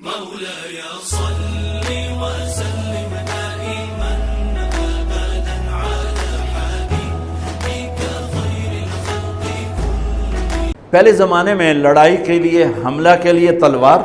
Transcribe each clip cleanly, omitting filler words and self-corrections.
مولاي صل وسلم دائما ابدا على حبيبك خير الخلق كلهم۔ پہلے زمانے میں لڑائی کے لیے، حملہ کے لیے تلوار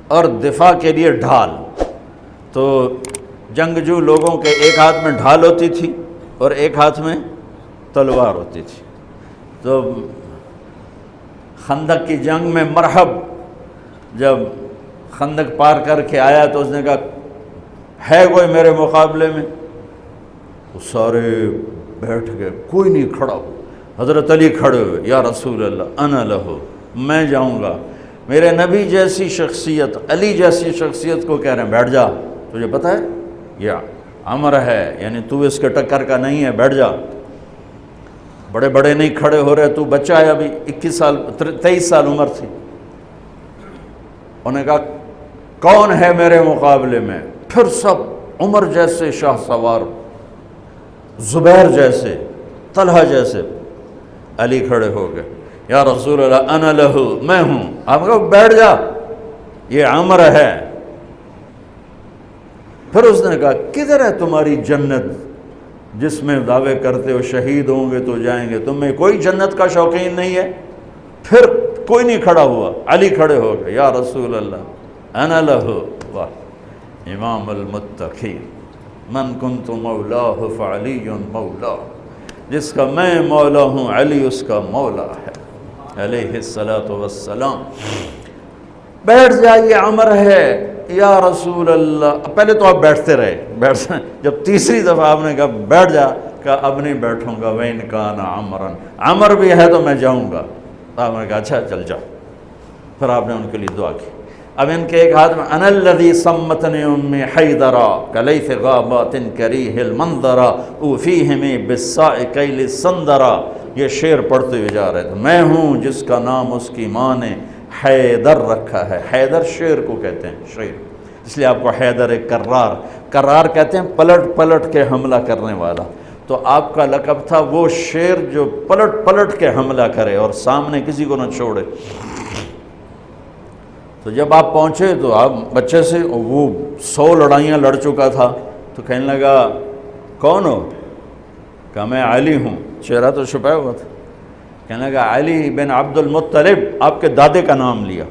اور دفاع کے لیے ڈھال، تو جنگجو لوگوں کے ایک ہاتھ میں ڈھال ہوتی تھی اور ایک ہاتھ میں تلوار ہوتی تھی۔ تو خندق کی جنگ میں مرحب جب خندق پار کر کے آیا تو اس نے کہا ہے کوئی میرے مقابلے میں؟ وہ سارے بیٹھ گئے، کوئی نہیں کھڑا ہو۔ حضرت علی کھڑے ہوئے، یا رسول اللہ انا لہو، میں جاؤں گا۔ میرے نبی جیسی شخصیت، علی جیسی شخصیت کو کہہ رہے ہیں بیٹھ جا، تجھے پتہ ہے یہ امر ہے، یعنی تو اس کے ٹکر کا نہیں ہے، بیٹھ جا۔ بڑے بڑے نہیں کھڑے ہو رہے، تو بچہ ہے، ابھی 21 سال 23 سال عمر تھی۔ انہوں نے کہا کون ہے میرے مقابلے میں؟ پھر سب عمر جیسے شاہ سوار، زبیر جیسے، طلحہ جیسے۔ علی کھڑے ہو گئے، یا رسول اللہ انا لہو، میں ہوں۔ آپ کہو بیٹھ جا، یہ عمر ہے۔ پھر اس نے کہا کدھر ہے تمہاری جنت جس میں دعوے کرتے ہو شہید ہوں گے تو جائیں گے، تمہیں کوئی جنت کا شوقین نہیں ہے؟ پھر کوئی نہیں کھڑا ہوا، علی کھڑے ہو گئے، یا رسول اللہ انا لہو، واہ امام المتقین، من کنت مولاہ فعلی مولا، جس کا میں مولا ہوں علی اس کا مولا ہے علیہ الصلاۃ والسلام۔ بیٹھ جائیے، عمر ہے یا رسول اللہ۔ پہلے تو آپ بیٹھتے رہے، جب تیسری دفعہ آپ نے کہا بیٹھ جا، کہا اب نہیں بیٹھوں گا، وَإِنْ كَانَ عَمْرًا، عمر بھی ہے تو میں جاؤں گا۔ آپ نے کہا اچھا چل جاؤ۔ پھر آپ نے ان کے لیے دعا کی۔ اب ان کے ایک ہاتھ میں انا الذی سمتنی امی حیدرا کلیث غابات کریہ المنظرا اوفیہمی بالساء کیل السندرا، یہ شعر پڑھتے ہوئے جا رہے تھے۔ میں ہوں جس کا نام اس کی ماں نے حیدر رکھا ہے۔ حیدر شعر کو کہتے ہیں، شعر، اس لیے آپ کو حیدر کرار، کرار کہتے ہیں پلٹ پلٹ کے حملہ کرنے والا۔ تو آپ کا لقب تھا وہ شعر جو پلٹ پلٹ کے حملہ کرے اور سامنے کسی کو نہ چھوڑے۔ تو جب آپ پہنچے تو آپ بچے سے، وہ 100 لڑائیاں لڑ چکا تھا، تو کہنے لگا کون ہو؟ کہا میں علی ہوں، چہرہ تو چھپایا ہوا تھا۔ کہنے لگا علی بن عبد المطلب، آپ کے دادے کا نام لیا،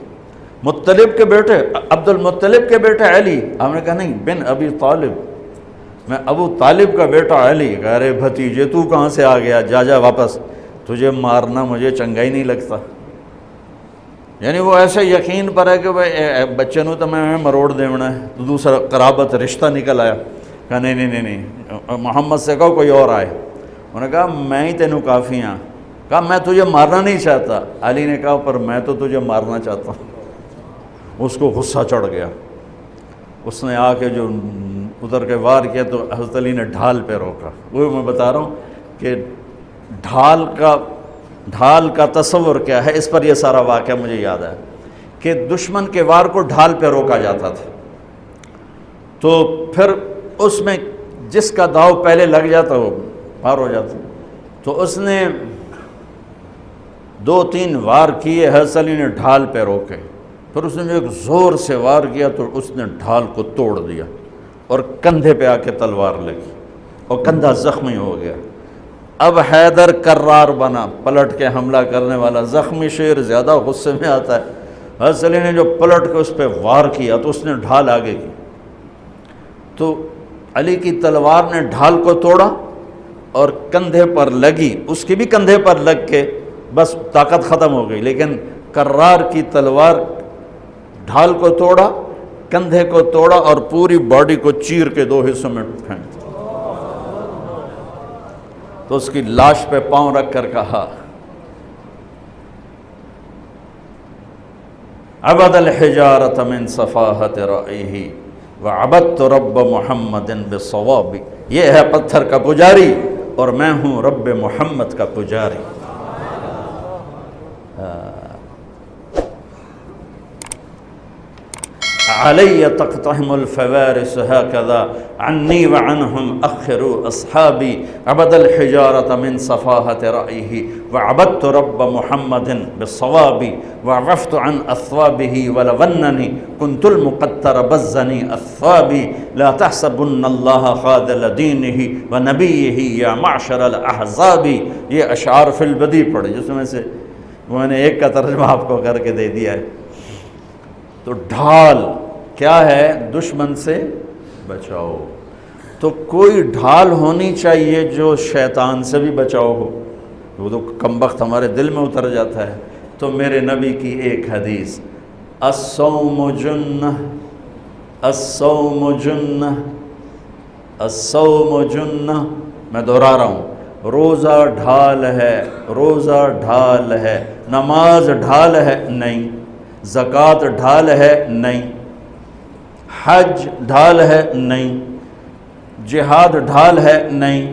مطلب کے بیٹے، عبد المطلب کے بیٹے علی۔ آپ نے کہا نہیں، بن ابی طالب، میں ابو طالب کا بیٹا علی۔ کہا ارے بھتیجے تو کہاں سے آ گیا، جا جا واپس، تجھے مارنا مجھے چنگا ہی نہیں لگتا۔ یعنی وہ ایسے یقین پر ہے کہ بھائی بچے نو تو میں مروڑ دیونا ہے، تو دوسرا قرابت رشتہ نکل آیا۔ کہا نہیں نہیں نہیں نہیں، محمد سے کہو کوئی اور آئے۔ انہوں نے کہا میں ہی تینوں کافی ہاں۔ کہا میں تجھے مارنا نہیں چاہتا۔ علی نے کہا پر میں تو تجھے مارنا چاہتا ہوں۔ اس کو غصہ چڑھ گیا، اس نے آ کے جو ادھر کے وار کیا تو حضرت علی نے ڈھال پہ روکا۔ وہ میں بتا رہا ہوں کہ ڈھال کا تصور کیا ہے، اس پر یہ سارا واقعہ مجھے یاد ہے کہ دشمن کے وار کو ڈھال پہ روکا جاتا تھا، تو پھر اس میں جس کا داؤ پہلے لگ جاتا وہ پار ہو جاتا۔ تو اس نے 2-3 وار کیے، حضرت علی نے ڈھال پہ روکے، پھر اس نے جو ایک زور سے وار کیا تو اس نے ڈھال کو توڑ دیا اور کندھے پہ آ کے تلوار لگی اور کندھا زخمی ہو گیا۔ اب حیدر کرار بنا، پلٹ کے حملہ کرنے والا۔ زخمی شیر زیادہ غصے میں آتا ہے۔ حضرت علی نے جو پلٹ کے اس پہ وار کیا تو اس نے ڈھال آگے کی، تو علی کی تلوار نے ڈھال کو توڑا اور کندھے پر لگی، اس کی بھی کندھے پر لگ کے بس طاقت ختم ہو گئی، لیکن کرار کی تلوار ڈھال کو توڑا، کندھے کو توڑا اور پوری باڈی کو چیر کے 2 حصوں میں پھینک دیا۔ تو اس کی لاش پہ پاؤں رکھ کر کہا عبد الحجارۃ من صفاحت رأیہ وعبدت رب محمد بالصواب، یہ ہے پتھر کا پجاری اور میں ہوں رب محمد کا پجاری۔ علی تقتحم الفوارس هكذا عني وعنهم أخروا أصحابي عبد الحجارة من صفاهة رأيه وعبدت رب محمد بالصواب وعفت عن أثوابه ولونني كنت المقتر بزني أثوابي لا تحسبن الله خاذل دينه ونبيه يا معشر الأحزاب. یہ اشعار فی البدی پڑھے جس میں سے میں نے ایک کا ترجمہ آپ کو کر کے دے دیا ہے. تو ڈھال کیا ہے؟ دشمن سے بچاؤ. تو کوئی ڈھال ہونی چاہیے جو شیطان سے بھی بچاؤ ہو. وہ تو کم بخت ہمارے دل میں اتر جاتا ہے. تو میرے نبی کی ایک حدیث، الصوم جنہ الصوم جنہ الصوم جنہ، میں دہرا رہا ہوں، روزہ ڈھال ہے، روزہ ڈھال ہے. نماز ڈھال ہے نہیں، زکوٰۃ ڈھال ہے نہیں، حج ڈھال ہے نہیں، جہاد ڈھال ہے نہیں،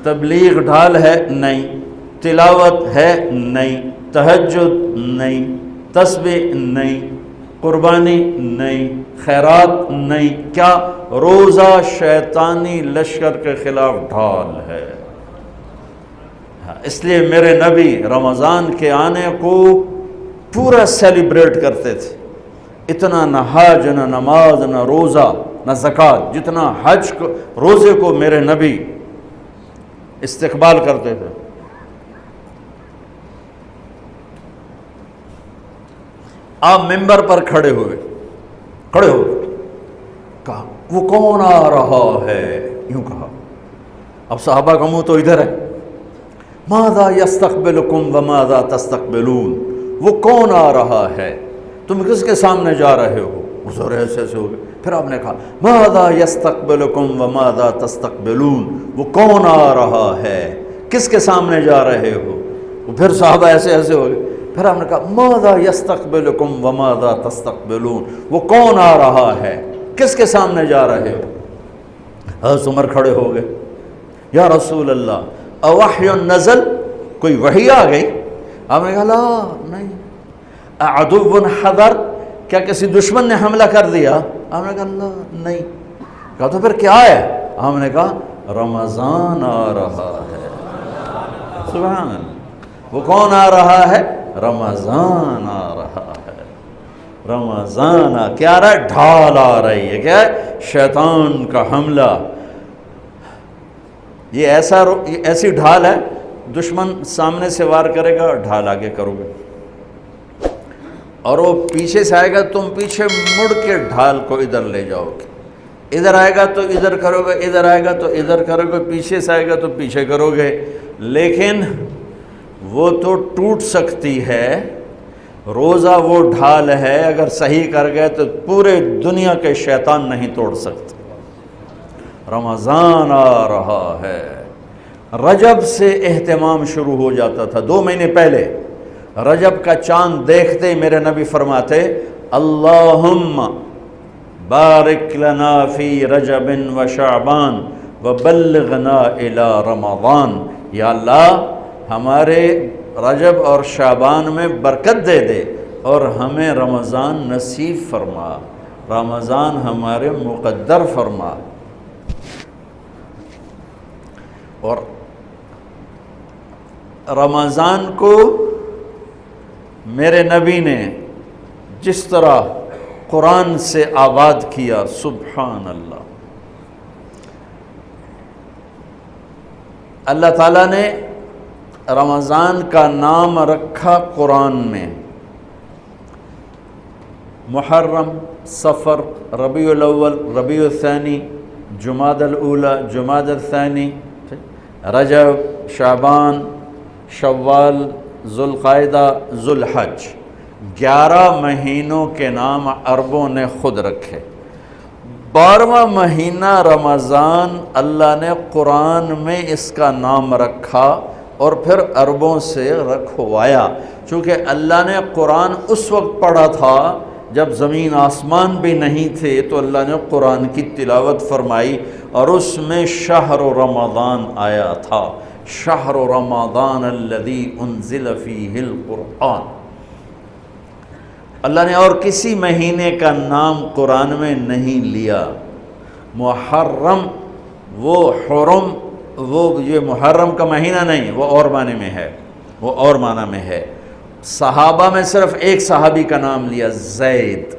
تبلیغ ڈھال ہے نہیں، تلاوت ہے نہیں، تہجد نہیں، تسبیح نہیں، قربانی نہیں، خیرات نہیں. کیا؟ روزہ شیطانی لشکر کے خلاف ڈھال ہے. اس لیے میرے نبی رمضان کے آنے کو پورا سیلیبریٹ کرتے تھے. اتنا نہ حج نہ نماز نہ روزہ نہ زکوٰۃ جتنا حج کو روزے کو میرے نبی استقبال کرتے تھے. آپ ممبر پر کھڑے ہو کہا وہ کون آ رہا ہے؟ یوں کہا. اب صحابہ کا منہ تو ادھر ہے. ماذا یستقبلکم وماذا تستقبلون، وہ کون آ رہا ہے، تم کس کے سامنے جا رہے ہو؟ حضور ایسے ہو گئے. پھر آپ نے کہا ماذا یستقبلکم وماذا تستقبلون، وہ کون آ رہا ہے، کس کے سامنے جا رہے ہو؟ پھر صحابہ ایسے ہو گئے. پھر آپ نے کہا ماذا یستقبلکم وماذا تستقبلون، وہ کون آ رہا ہے، کس کے سامنے جا رہے ہو؟ حضرت عمر کھڑے ہو گئے. یا رسول اللہ اوحی نزل، کوئی وحی آ گئی؟ آپ نے کہا لا نہیں. عدو حضر، کیا کسی دشمن نے حملہ کر دیا؟ آپ نے کہا لا نہیں. کہا تو پھر کیا ہے؟ آپ نے کہا رمضان آ رہا ہے. سبحان اللہ. وہ کون آ رہا ہے؟ رمضان آ رہا ہے. رمضان کیا آ رہا ہے؟ ڈھال آ رہی ہے. کیا ہے؟ شیطان کا حملہ. یہ ایسی ڈھال ہے، دشمن سامنے سے وار کرے گا، ڈھال آگے کرو گے، اور وہ پیچھے سے آئے گا، تم پیچھے مڑ کے ڈھال کو ادھر لے جاؤ گے. ادھر آئے گا تو ادھر کرو گے، ادھر آئے گا تو ادھر کرو گے، پیچھے سے آئے گا تو پیچھے کرو گے. لیکن وہ تو ٹوٹ سکتی ہے. روزہ وہ ڈھال ہے، اگر صحیح کر گئے تو پورے دنیا کے شیطان نہیں توڑ سکتے. رمضان آ رہا ہے. رجب سے اہتمام شروع ہو جاتا تھا. 2 مہینے پہلے رجب کا چاند دیکھتے ہی میرے نبی فرماتے اللہم بارک لنا فی رجب و شعبان وبلغنا الی رمضان. یا اللہ ہمارے رجب اور شعبان میں برکت دے دے اور ہمیں رمضان نصیب فرما، رمضان ہمارے مقدر فرما. اور رمضان کو میرے نبی نے جس طرح قرآن سے آباد کیا، سبحان اللہ. اللہ تعالیٰ نے رمضان کا نام رکھا قرآن میں. محرم، صفر، ربیع الاول، ربیع الثانی، جمادی الاولی، جمادی الثانی، رجب، شعبان، شوال، ذوالقعدہ، ذوالحج. 11 مہینوں کے نام عربوں نے خود رکھے. 12واں مہینہ رمضان اللہ نے قرآن میں اس کا نام رکھا اور پھر عربوں سے رکھوایا. چونکہ اللہ نے قرآن اس وقت پڑھا تھا جب زمین آسمان بھی نہیں تھے، تو اللہ نے قرآن کی تلاوت فرمائی اور اس میں شہر رمضان آیا تھا. شہر رمضان الذی انزل فیہ القرآن. اللہ نے اور کسی مہینے کا نام قرآن میں نہیں لیا۔ محرم وہ حرم، وہ یہ محرم کا مہینہ نہیں، وہ اور معنی میں ہے، وہ اور معنی میں ہے۔ صحابہ میں صرف ایک صحابی کا نام لیا، زید۔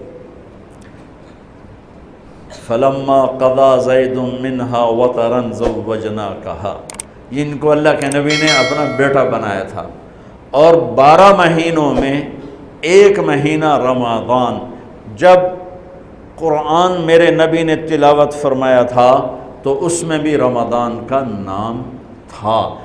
فلما قضا زید منہا وطرا زوجناکہا، جن کو اللہ کے نبی نے اپنا بیٹا بنایا تھا۔ اور 12 مہینوں میں ایک مہینہ رمضان، جب قرآن میرے نبی نے تلاوت فرمایا تھا تو اس میں بھی رمضان کا نام تھا،